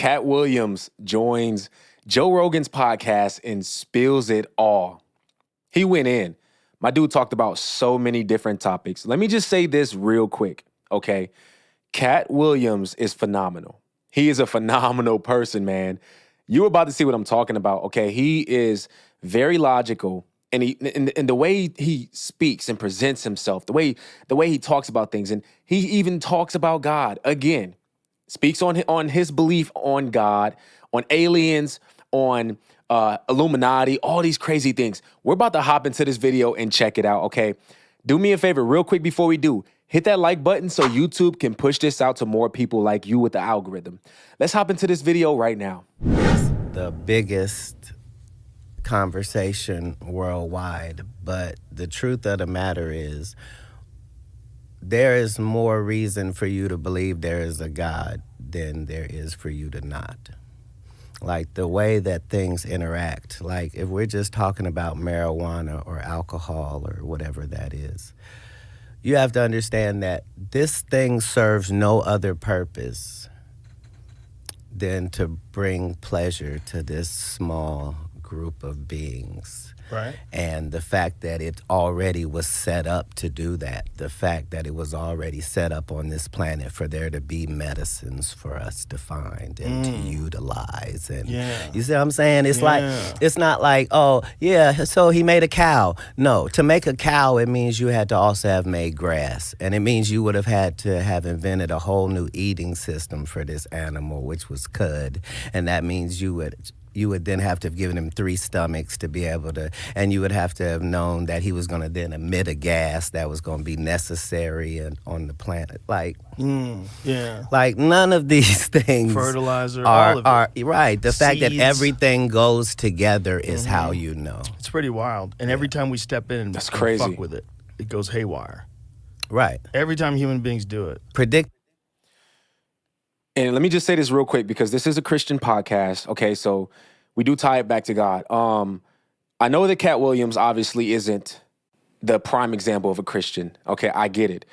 Katt Williams joins Joe Rogan's podcast and spills it all. He went in. My dude talked about so many different topics. Let me just say this real quick, okay? Katt Williams is phenomenal. He is a phenomenal person, man. You're about to see what I'm talking about, okay? He is very logical, and the way he speaks and presents himself, the way he talks about things, and he even talks about God again. Speaks on his belief on God, on aliens, on Illuminati, all these crazy things. We're about to hop into this video and check it out, okay? Do me a favor real quick before we do. Hit that like button so YouTube can push this out to more people like you with the algorithm. Let's hop into this video right now. It's the biggest conversation worldwide, but the truth of the matter is there is more reason for you to believe there is a God than there is for you to not. Like the way that things interact, like if we're just talking about marijuana or alcohol or whatever that is, you have to understand that this thing serves no other purpose than to bring pleasure to this small group of beings. Right. And the fact that it already was set up to do that, the fact that it was already set up on this planet for there to be medicines for us to find and to utilize. And you see what I'm saying? It's like, it's not like, oh, yeah, so he made a cow. No, to make a cow, it means you had to also have made grass. And it means you would have had to have invented a whole new eating system for this animal, which was cud. And that means you would then have to have given him 3 stomachs to be able to, and you would have to have known that he was going to then emit a gas that was going to be necessary on the planet. Like, like none of these things. Fertilizer, all of it. Right. The fact that Seeds. everything goes together is how you know. It's pretty wild. And every time we step in and crazy. fuck with it, it goes haywire. Right. Every time human beings do it. And let me just say this real quick because this is a Christian podcast, okay? So we do tie it back to God. I know that Katt Williams obviously isn't the prime example of a Christian, okay? I get it.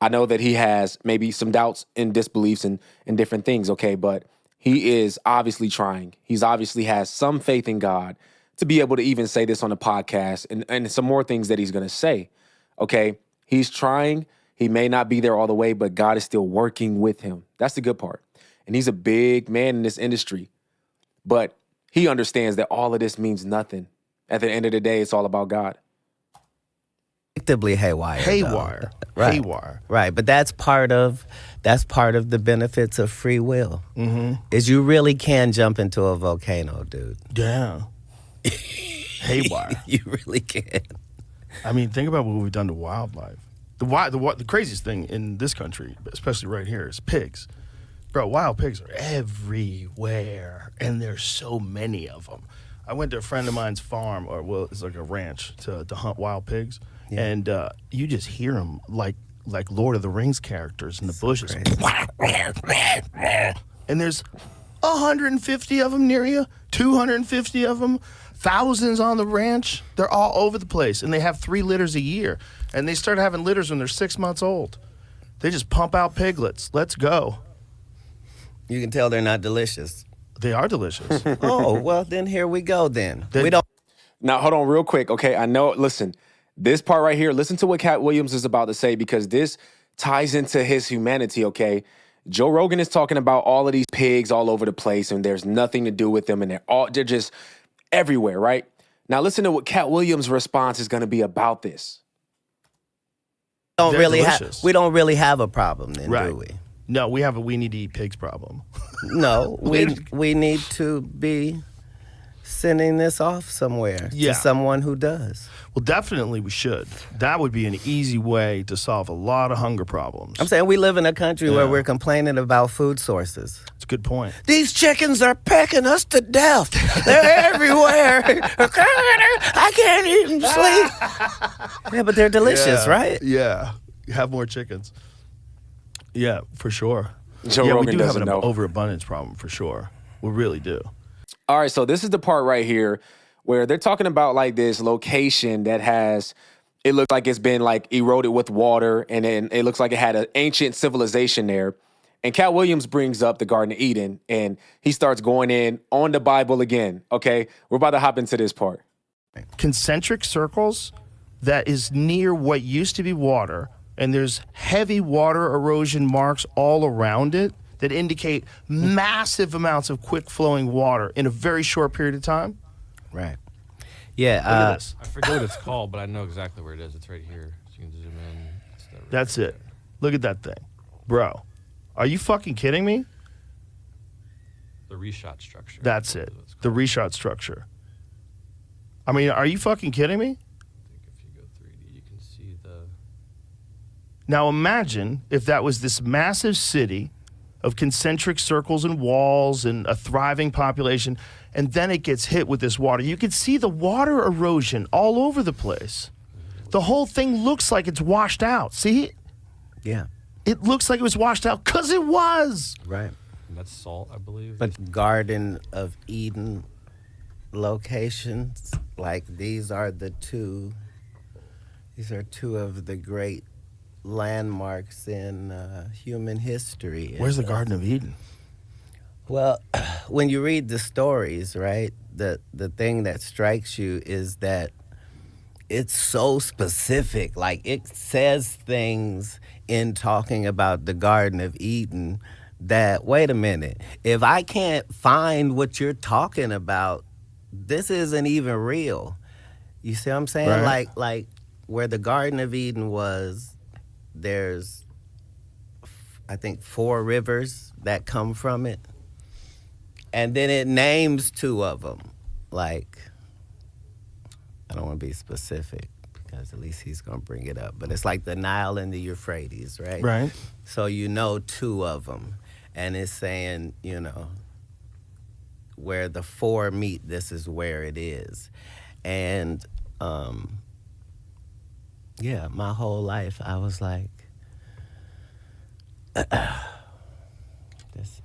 I know that he has maybe some doubts and disbeliefs and different things, okay? But he is obviously trying. He's obviously has some faith in God to be able to even say this on a podcast and some more things that he's going to say, okay? He's trying. He may not be there all the way, but God is still working with him. That's the good part. And he's a big man in this industry. But he understands that all of this means nothing. At the end of the day, it's all about God. Predictably haywire. Haywire. Right. Haywire. Right. But that's part of the benefits of free will. Is you really can jump into a volcano, dude. Yeah. Haywire. You really can. I mean, think about what we've done to wildlife. The craziest thing in this country, especially right here, is pigs. Bro, wild pigs are everywhere, and there's so many of them. I went to a friend of mine's farm, it's like a ranch, to hunt wild pigs, and you just hear them like Lord of the Rings characters in the bushes. And there's 150 of them near you, 250 of them, thousands on the ranch. They're all over the place, and they have 3 litters a year. And they start having litters when they're 6 months old. They just pump out piglets. Let's go. You can tell they're not delicious. They are delicious. Oh, well, then here we go then. Now, hold on real quick, okay? I know, listen, this part right here, listen to what Katt Williams is about to say because this ties into his humanity, okay? Joe Rogan is talking about all of these pigs all over the place and there's nothing to do with them and they're just everywhere, right? Now, listen to what Katt Williams' response is going to be about this. We don't really have a problem then, do we? No, we have a we need to eat pigs problem. No, we need to be sending this off somewhere to someone who does. Well, definitely we should. That would be an easy way to solve a lot of hunger problems. I'm saying we live in a country where we're complaining about food sources. It's a good point. These chickens are pecking us to death. They're everywhere. I can't even sleep. Yeah, but they're delicious, right? Yeah. Have more chickens. Yeah, for sure. Joe Rogan we do doesn't have an know. overabundance problem for sure. We really do. All right, so this is the part right here where they're talking about like this location that it looks like it's been like eroded with water and then it looks like it had an ancient civilization there. And Katt Williams brings up the Garden of Eden, and he starts going in on the Bible again. Okay, we're about to hop into this part. Concentric circles that is near what used to be water, and there's heavy water erosion marks all around it that indicate massive amounts of quick-flowing water in a very short period of time. Right. Yeah. Look at this. I forget what it's called, but I know exactly where it is. It's right here. So you can zoom in. It's that right That's there. it. Look at that thing. Bro, are you fucking kidding me? The reshot structure. That's it. The reshot structure. I mean, are you fucking kidding me? I think if you go 3D, you can see the... Now imagine if that was this massive city of concentric circles and walls and a thriving population, and then it gets hit with this water. You can see the water erosion all over the place. The whole thing looks like it's washed out. See? Yeah. It looks like it was washed out because it was. Right. And that's salt, I believe. But Garden of Eden locations, like these are two of the great landmarks in human history. Where's the Garden of Eden? Well, when you read the stories, right, the thing that strikes you is that it's so specific. Like, it says things in talking about the Garden of Eden that, wait a minute, if I can't find what you're talking about, this isn't even real. You see what I'm saying? Right. Like where the Garden of Eden was, there's, I think, 4 rivers that come from it. And then it names 2 of them. Like, I don't want to be specific because at least he's going to bring it up. But it's like the Nile and the Euphrates, right? Right. So you know 2 of them. And it's saying, where the 4 meet, this is where it is. And, yeah, my whole life I was like,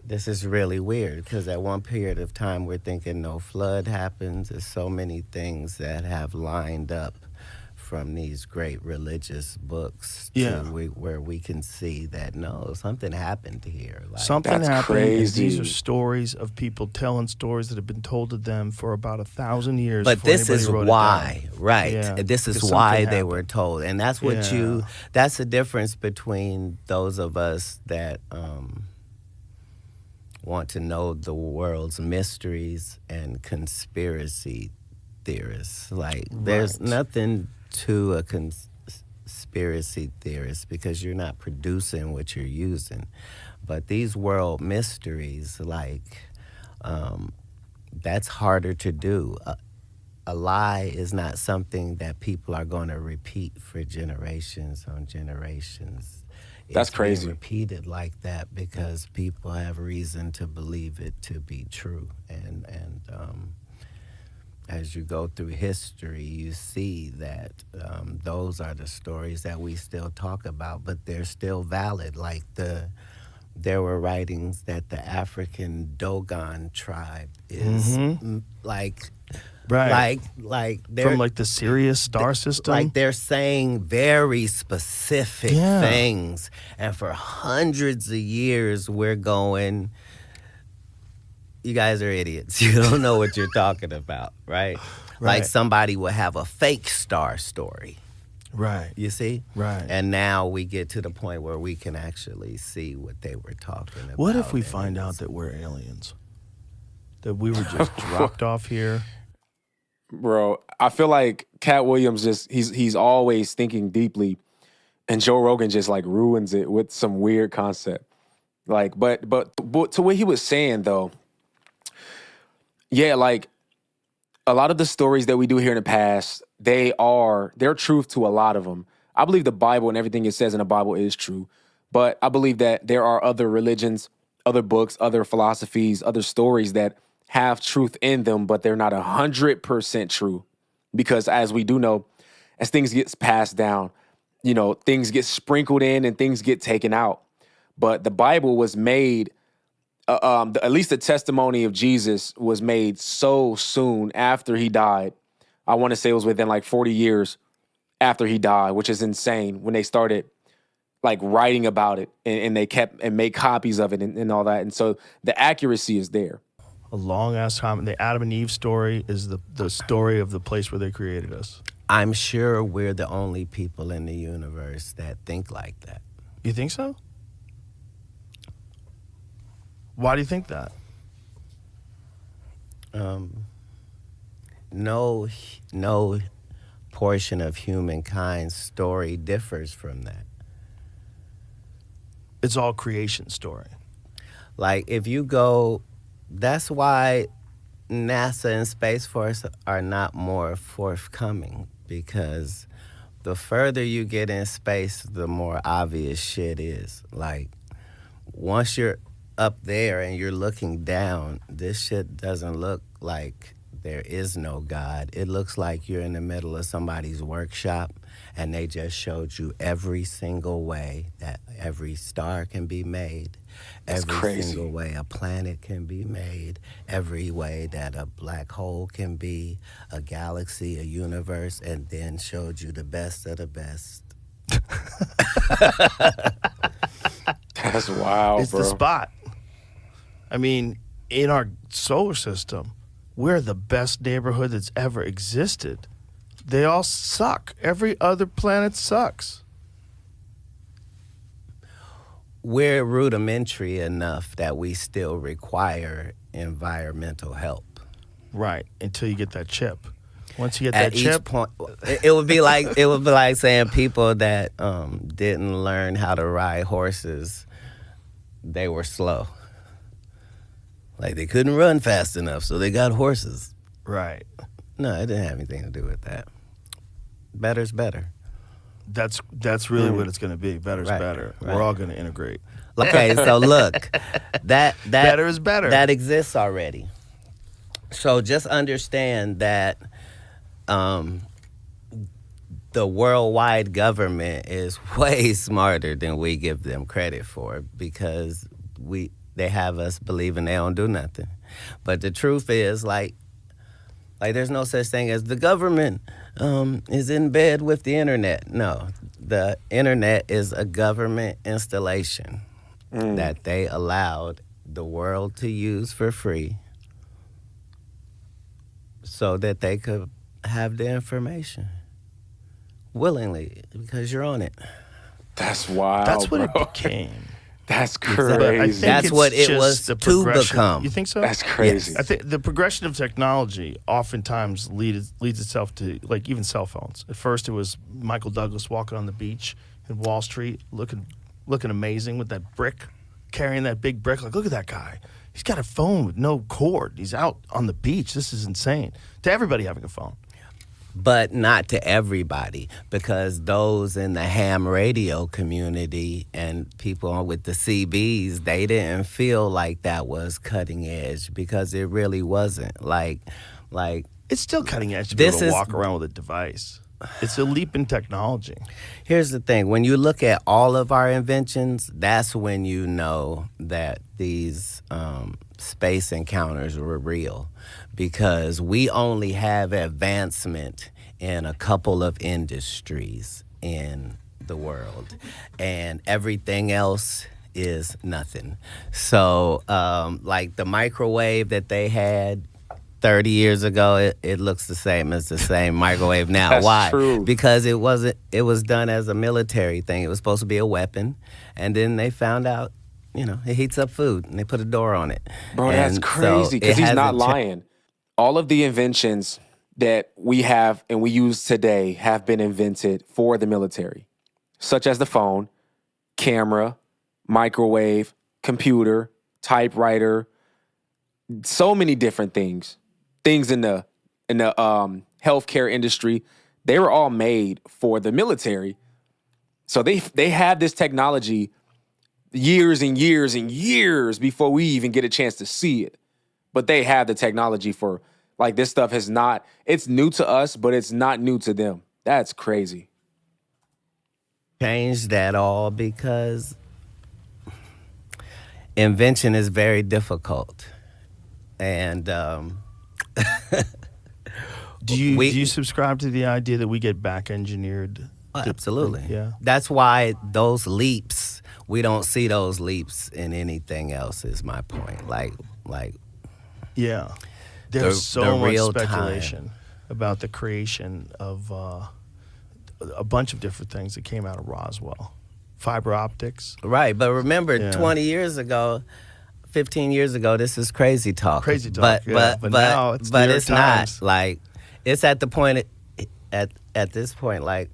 this is really weird, because at one period of time we're thinking no flood happens. There's so many things that have lined up from these great religious books Yeah. where we can see that, no, something happened here. Like, Something That's happened. crazy. And these are stories of people telling stories that have been told to them for about 1,000 years. But before this anybody is wrote it why, down. right? Yeah, This is because why something they were happened. told, and that's what Yeah. that's the difference between those of us that want to know the world's mysteries and conspiracy theorists. Like, there's Right. nothing to a conspiracy theorist because you're not producing what you're using. But these world mysteries, like, that's harder to do. A lie is not something that people are going to repeat for generations on generations. That's It's being crazy. repeated like that because people have reason to believe it to be true. And as you go through history, you see that those are the stories that we still talk about, but they're still valid. Like, there were writings that the African Dogon tribe is like, Right. like they're From like the Sirius star system. like they're saying very specific Yeah. things, and for hundreds of years we're going, you guys are idiots. You don't know what you're talking about, right? Like, Right. somebody will have a fake star story, Right. you see? Right. And now we get to the point where we can actually see what they were talking about. What if we and find it's- out that we're aliens? That we were just dropped off here? Bro, I feel like Katt Williams he's always thinking deeply, and Joe Rogan just like ruins it with some weird concept. Like, but to what he was saying though, yeah, like a lot of the stories that we do here in the past, they're truth to a lot of them. I believe the Bible and everything it says in the Bible is true, but I believe that there are other religions, other books, other philosophies, other stories that have truth in them, but they're not 100% true. Because as we do know, as things get passed down, things get sprinkled in and things get taken out. But the Bible was made, at least the testimony of Jesus was made so soon after he died. I want to say it was within like 40 years after he died, which is insane when they started like writing about it, and they kept and make copies of it and all that. And so the accuracy is there. A long ass time. The Adam and Eve story is the story of the place where they created us. I'm sure we're the only people in the universe that think like that. You think so? Why do you think that? No portion of humankind's story differs from that. It's all creation story. Like, if you go, that's why NASA and Space Force are not more forthcoming, because the further you get in space, the more obvious shit is. Like, once you're up there and you're looking down, this shit doesn't look like there is no God. It looks like you're in the middle of somebody's workshop and they just showed you every single way that every star can be made, every single way a planet can be made, every way that a black hole can be, a galaxy, a universe, and then showed you the best of the best. That's wild, It's bro. the spot. I mean, in our solar system, we're the best neighborhood that's ever existed. They all suck. Every other planet sucks. We're rudimentary enough that we still require environmental help. Right, until you get that chip. Once you get At that each chip, point, it would be like saying people that didn't learn how to ride horses, they were slow. Like, they couldn't run fast enough, so they got horses. right. No, it didn't have anything to do with that. Better's better. That's really what it's going to be. Better's Right, better. right. We're all going to integrate. Okay, so look, that Better is better. That exists already. So just understand that the worldwide government is way smarter than we give them credit for, because they have us believing they don't do nothing. But the truth is, like there's no such thing as the government is in bed with the internet. No, the internet is a government installation that they allowed the world to use for free so that they could have the information willingly, because you're on it. That's wild. That's what bro. it became. That's But I crazy. think That's it's what it just was the to progression. become. You think so? That's crazy. I think the progression of technology oftentimes leads itself to, like, even cell phones. At first, it was Michael Douglas walking on the beach in Wall Street, looking amazing with that brick, carrying that big brick. Like, look at that guy. He's got a phone with no cord. He's out on the beach. This is insane. To everybody having a phone. But not to everybody, because those in the ham radio community and people with the CBs, they didn't feel like that was cutting edge, because it really wasn't. Like It's still cutting edge to be This able to is- walk around with a device. It's a leap in technology. here's the thing: when you look at all of our inventions, that's when you know that these space encounters were real, because we only have advancement in a couple of industries in the world, and everything else is nothing. So, like the microwave that they had 30 years ago, it looks the same as the same microwave now. That's Why? true. Because it was done as a military thing. It was supposed to be a weapon, and then they found out, it heats up food, and they put a door on it. Bro, that's And so crazy, because it he's not hasn't cha- lying. All of the inventions that we have and we use today have been invented for the military, such as the phone, camera, microwave, computer, typewriter, so many different things in the healthcare industry. They were all made for the military. So they have this technology years and years and years before we even get a chance to see it. But they have the technology for, like, this stuff it's new to us, but it's not new to them. That's crazy. Changed at all, because invention is very difficult. And Do you subscribe to the idea that we get back engineered Oh, absolutely. Yeah. That's why those leaps, we don't see those leaps in anything else, is my point. Like Yeah. There's so the much real speculation about the creation of a bunch of different things that came out of Roswell. Fiber optics. right. But remember, Yeah. 20 years ago, 15 years ago, this is crazy talk. Crazy talk, But yeah. But now it's New York it's Times. not. Like, it's at the point, at this point, like,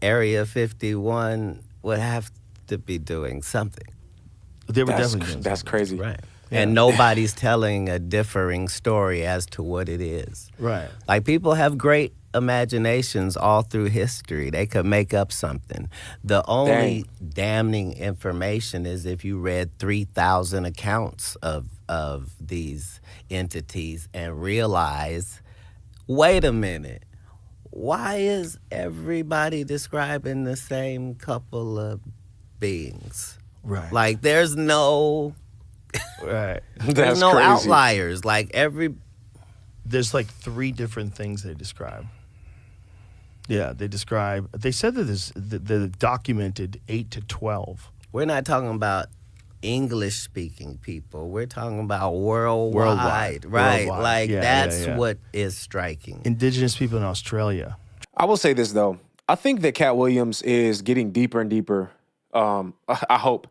Area 51 would have to be doing something. They were That's, definitely doing that's something. crazy. Right. Yeah. And nobody's telling a differing story as to what it is. Right. Like, people have great imaginations all through history. They could make up something. The only damning information is if you read 3,000 accounts of these entities and realize, wait a minute, why is everybody describing the same couple of beings? Right. Like, there's no Right. there's That's no crazy. outliers. Like, There's like 3 different things they describe. Yeah, they said that they're documented 8 to 12. we're not talking about English speaking people. We're talking about worldwide. Worldwide. Right. Worldwide. Like, Yeah, that's yeah. what is striking. Indigenous people in Australia. I will say this though. I think that Katt Williams is getting deeper and deeper. I hope.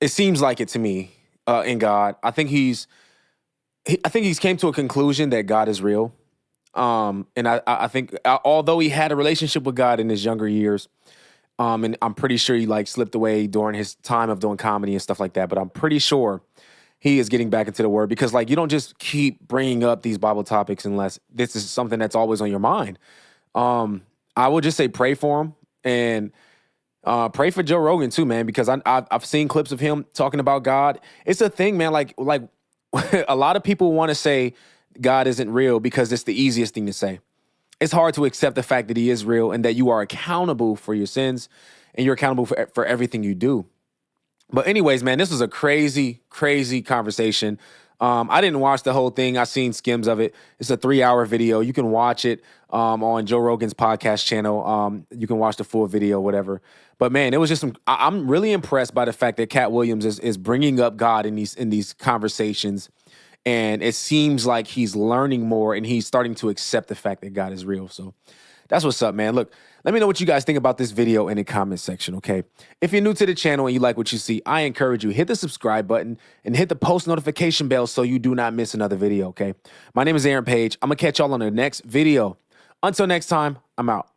It seems like it to me in God. I think he's came to a conclusion that God is real. And I think although he had a relationship with God in his younger years, and I'm pretty sure he like slipped away during his time of doing comedy and stuff like that. But I'm pretty sure he is getting back into the word because like you don't just keep bringing up these Bible topics unless this is something that's always on your mind. I would just say pray for him and pray for Joe Rogan too, man, because I've seen clips of him talking about God. It's a thing, man. Like a lot of people want to say God isn't real because it's the easiest thing to say. It's hard to accept the fact that he is real and that you are accountable for your sins and you're accountable for everything you do. But anyways, man, this was a crazy, crazy conversation. I didn't watch the whole thing. I seen skims of it. It's a 3-hour video. You can watch it on Joe Rogan's podcast channel. You can watch the full video, whatever. But man, it was just I'm really impressed by the fact that Katt Williams is bringing up God in these conversations. And it seems like he's learning more and he's starting to accept the fact that God is real. So that's what's up, man. Look, let me know what you guys think about this video in the comment section, okay? If you're new to the channel and you like what you see, I encourage you, hit the subscribe button and hit the post notification bell so you do not miss another video, okay? My name is Aaron Page. I'm going to catch y'all on the next video. Until next time, I'm out.